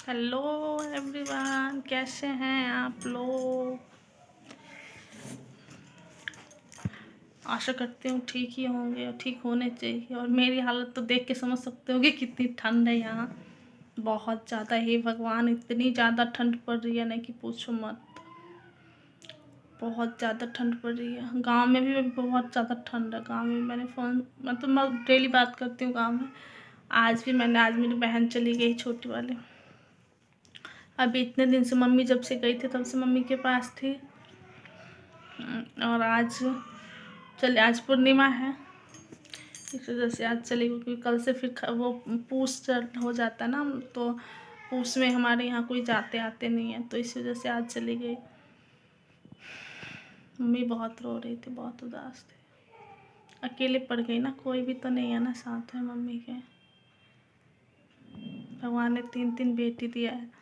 Hello everyone, कैसे हैं आप लोग। आशा करती हूँ ठीक ही होंगे और ठीक होने चाहिए। और मेरी हालत तो देख के समझ सकते होगे कितनी ठंड है यहाँ। बहुत ज़्यादा ही भगवान, इतनी ज़्यादा ठंड पड़ रही है ना कि पूछो मत। बहुत ज़्यादा ठंड पड़ रही है। गांव में भी बहुत ज़्यादा ठंड है। गांव में मैं डेली बात करती हूँ गांव में। आज मेरी बहन चली गई, छोटी वाली। अभी इतने दिन से मम्मी जब से गई थी तब से मम्मी के पास थी। और आज पूर्णिमा है, इस वजह से आज चली गई। क्योंकि कल से फिर वो पूस हो जाता है ना, तो पूस में हमारे यहाँ कोई जाते आते नहीं है, तो इस वजह से आज चली गई। मम्मी बहुत रो रही थी, बहुत उदास थी। अकेले पड़ गई ना, कोई भी तो नहीं है ना साथ में मम्मी के। भगवान ने 3 3 बेटी दिया है,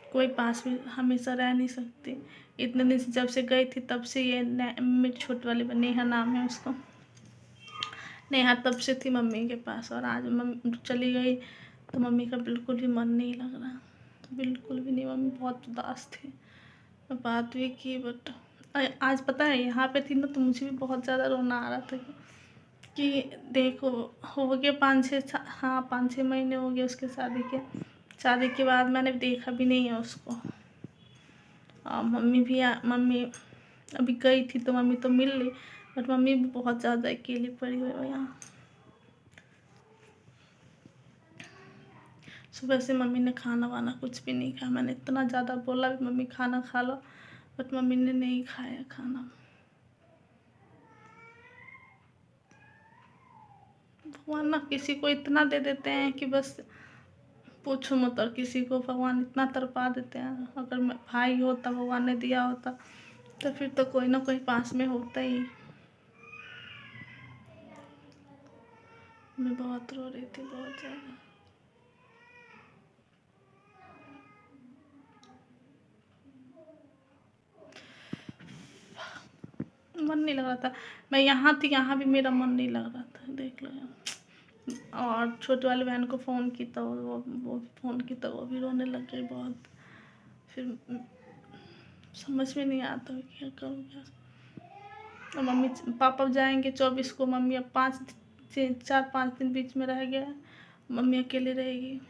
कोई पास में हमेशा रह नहीं सकती। इतने दिन से जब से गई थी तब से ये मेरी छोटी वाली नेहा नाम है उसको, नेहा तब से थी मम्मी के पास। और आज मम्मी चली गई तो मम्मी का बिल्कुल भी मन नहीं लग रहा, बिल्कुल भी नहीं। मम्मी बहुत उदास थी। बात भी की, बट आज पता है यहाँ पे थी ना तो मुझे भी बहुत ज़्यादा रोना आ रहा था कि देखो, हो गए 5 6 महीने हो गए उसके शादी के बाद मैंने देखा भी नहीं है उसको। मम्मी अभी गई थी तो मम्मी तो मिल ली, बट मम्मी भी बहुत ज़्यादा अकेली पड़ी हुई है यहाँ। सुबह से मम्मी ने खाना वाना कुछ भी नहीं खाया। मैंने इतना ज़्यादा बोला भी मम्मी खाना खा लो, बट मम्मी ने नहीं खाया खाना। भगवान ना किसी को इतना दे देते हैं कि बस पूछो मत। और किसी को भगवान इतना तरपा देते हैं। अगर भाई होता, भगवान ने दिया होता, तो फिर तो कोई ना कोई पास में होता ही। मैं बहुत रो रही थी, बहुत ज़्यादा। मन नहीं लग रहा था। मैं यहाँ थी, यहाँ भी मेरा मन नहीं लग रहा था, देख लो। और छोटे वाली बहन को फ़ोन की तो वो फ़ोन की तो वो भी रोने लग गई बहुत। फिर समझ में नहीं आता क्या करूँ क्या। और मम्मी पापा जाएंगे 24 को। मम्मी अब 4 5 दिन बीच में रह गया है। मम्मी अकेले रहेगी।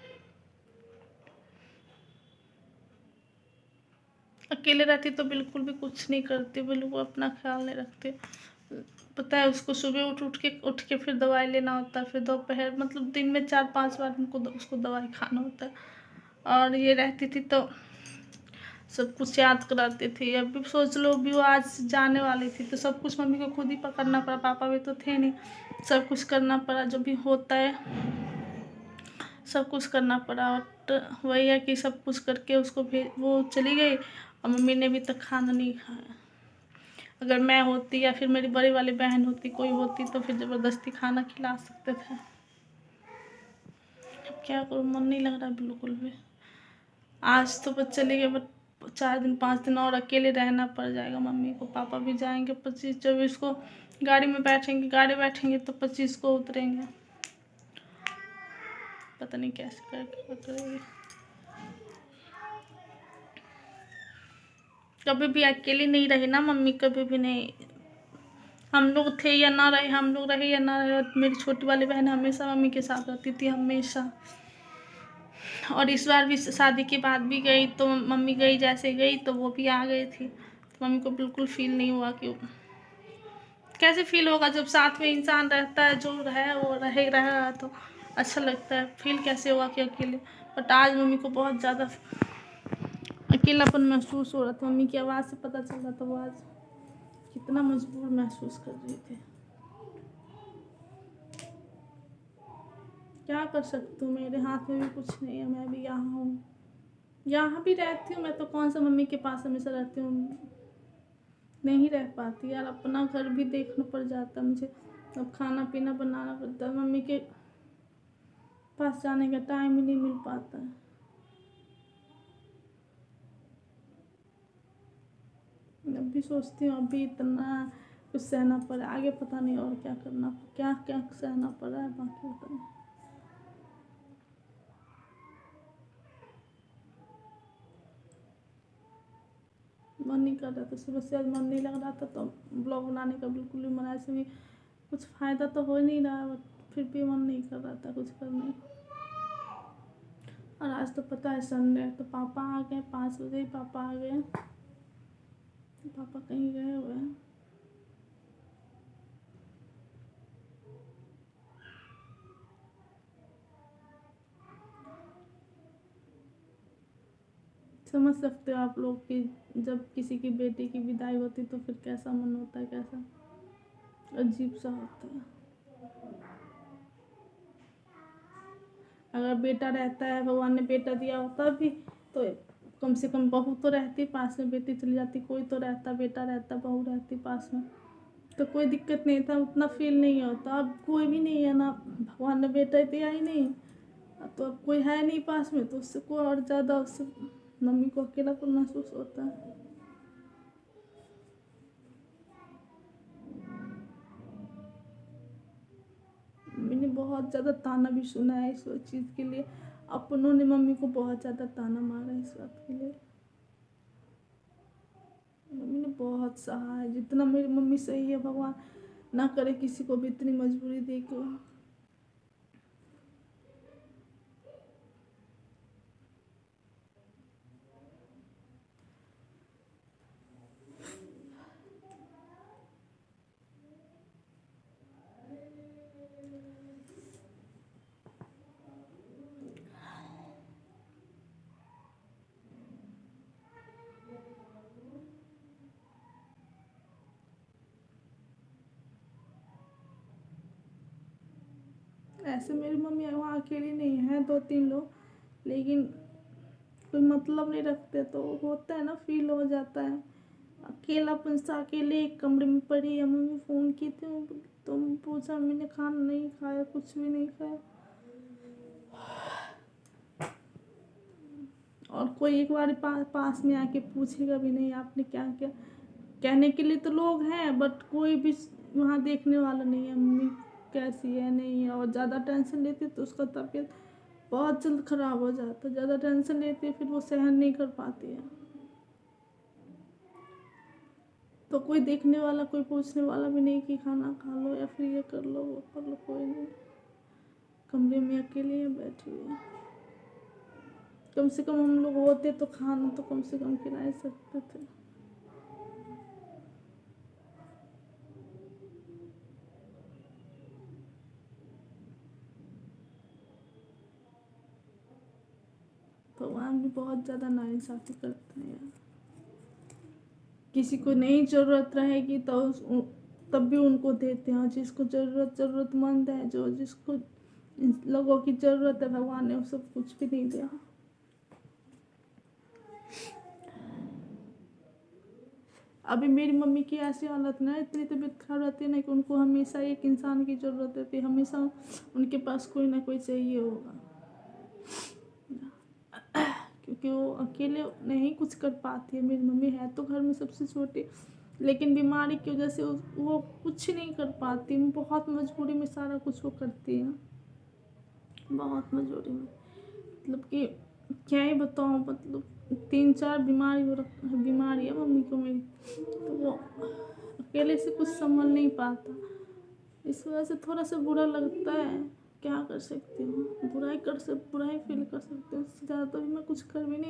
अकेले रहती तो बिल्कुल भी कुछ नहीं करती, बिल्कुल अपना ख्याल नहीं रखती। पता है उसको सुबह उठ के फिर दवाई लेना होता है, फिर दोपहर, मतलब दिन में 4 5 बार उसको दवाई खाना होता है। और ये रहती थी तो सब कुछ याद कराती थी। अब भी सोच लो, भी वो आज जाने वाली थी तो सब कुछ मम्मी को खुद ही पकड़ना पड़ा। पापा भी तो थे नहीं, सब कुछ करना पड़ा, जो भी होता है सब कुछ करना पड़ा। और वही है कि सब कुछ करके उसको वो चली गई। और मम्मी ने भी तक खाना नहीं खाया। अगर मैं होती या फिर मेरी बड़ी वाली बहन होती, कोई होती, तो फिर ज़बरदस्ती खाना खिला सकते थे। अब क्या करूँ, मन नहीं लग रहा बिल्कुल भी। आज तो बस चली गई, बट 4 दिन 5 दिन और अकेले रहना पड़ जाएगा मम्मी को। पापा भी जाएंगे 25 24 को। गाड़ी बैठेंगे तो 25 को उतरेंगे। पता नहीं कैसे करके करेंगे। कभी भी अकेली नहीं रही ना मम्मी, कभी भी नहीं। हम लोग थे या ना रहे, हम लोग रहे या ना रहे, मेरी छोटी वाली बहन हमेशा मम्मी के साथ रहती थी, हमेशा। और इस बार भी शादी के बाद भी गई तो मम्मी गई, जैसे गई तो वो भी आ गई थी। तो मम्मी को बिल्कुल फील नहीं हुआ कि कैसे फील होगा जब साथ में इंसान रहता है, जो है वो रहा तो अच्छा लगता है। फील कैसे होगा कि अकेले। बट आज मम्मी को बहुत ज़्यादा अकेलापन महसूस हो रहा था। मम्मी की आवाज़ से पता चल रहा था वो आज कितना मजबूर महसूस कर रही थी। क्या कर सकती हूँ, मेरे हाथ में भी कुछ नहीं है। मैं भी यहाँ हूँ, यहाँ भी रहती हूँ मैं तो। कौन सा मम्मी के पास हमेशा रहती हूँ, नहीं रह पाती यार। अपना घर भी देखना पड़ जाता मुझे। अब खाना पीना बनाना पड़ता है, मम्मी के पास जाने का टाइम ही नहीं मिल पाता है। अब भी सोचती हूँ, अभी इतना कुछ सहना पड़ा, आगे पता नहीं और क्या करना, क्या क्या सहना पड़ा है, बाकी पता नहीं। मन नहीं कर रहा था, सुबह से आज मन नहीं लग रहा था, तो ब्लॉग बनाने का बिल्कुल भी मन, ऐसे भी कुछ फ़ायदा तो हो नहीं रहा, बट फिर भी मन नहीं कर रहा था कुछ करने का। और आज तो पता है संडे है, तो पापा आ गए 5 बजे ही पापा आ गए। पापा कहीं गए हुए हैं। समझ सकते हो आप लोग कि जब किसी की बेटी की विदाई होती तो फिर कैसा मन होता है, कैसा अजीब सा होता है। अगर बेटा रहता है, भगवान ने बेटा दिया होता भी तो कम से कम बहू तो रहती पास में, बेटी चली जाती, कोई तो रहता, बेटा रहता, बहू रहती पास में, तो कोई दिक्कत नहीं था, उतना फील नहीं होता। अब कोई भी नहीं है ना, भगवान ने बेटा दिया ही नहीं, तो अब कोई है नहीं पास में, तो उससे को और ज़्यादा उससे मम्मी को अकेलापन महसूस होता है। मैंने बहुत ज़्यादा ताना भी सुना है इस चीज़ के लिए, अपनों ने मम्मी को बहुत ज़्यादा ताना मारा है इस बात के लिए। मम्मी ने बहुत सहा है, जितना मेरी मम्मी सही है, भगवान ना करे किसी को भी इतनी मजबूरी दे के। ऐसे मेरी मम्मी वहाँ अकेली नहीं है, 2-3 लोग, लेकिन कोई मतलब नहीं रखते, तो होता है ना, फील हो जाता है अकेलापन सा। अकेले एक कमरे में पड़ी है, मम्मी फ़ोन की थी, तो पूछा, मैंने खाना नहीं खाया, कुछ भी नहीं खाया, और कोई एक बार पास में आके पूछेगा भी नहीं आपने क्या किया। कहने के लिए तो लोग हैं, बट कोई भी वहाँ देखने वाला नहीं है मम्मी कैसी है नहीं है। और ज़्यादा टेंशन लेती है तो उसका तबीयत बहुत जल्द ख़राब हो जाता है, ज़्यादा टेंशन लेती है फिर वो सहन नहीं कर पाती है, तो कोई देखने वाला, कोई पूछने वाला भी नहीं कि खाना खा लो या फिर ये कर लो वो कर लो, कोई नहीं। कमरे में अकेले बैठी हुई है। कम से कम हम लोग होते तो खाना तो कम से कम खिला सकते थे। भगवान भी बहुत ज़्यादा नाइंसाफ़ी करते हैं यार। किसी को नहीं ज़रूरत रहेगी तो तब भी उनको देते हैं, और जिसको ज़रूरतमंद है, जो जिसको लोगों की ज़रूरत है, भगवान ने वो सब कुछ भी नहीं दिया। अभी मेरी मम्मी की ऐसी हालत ना, इतनी तबीयत खराब रहती है ना कि उनको हमेशा एक इंसान की ज़रूरत रहती है, हमेशा उनके पास कोई ना कोई चाहिए होगा, क्योंकि वो अकेले नहीं कुछ कर पाती है। मेरी मम्मी है तो घर में सबसे छोटी, लेकिन बीमारी की वजह से वो कुछ नहीं कर पाती, बहुत मजबूरी में सारा कुछ वो करती है, बहुत मजबूरी में। मतलब कि क्या ही बताऊँ, मतलब 3-4 बीमारी है मम्मी को मेरी, तो वो अकेले से कुछ संभल नहीं पाता, इस वजह से थोड़ा सा बुरा लगता है। क्या कर सकती हूँ, बुराई फील कर सकती हूँ, उससे ज़्यादा तो मैं कुछ कर भी नहीं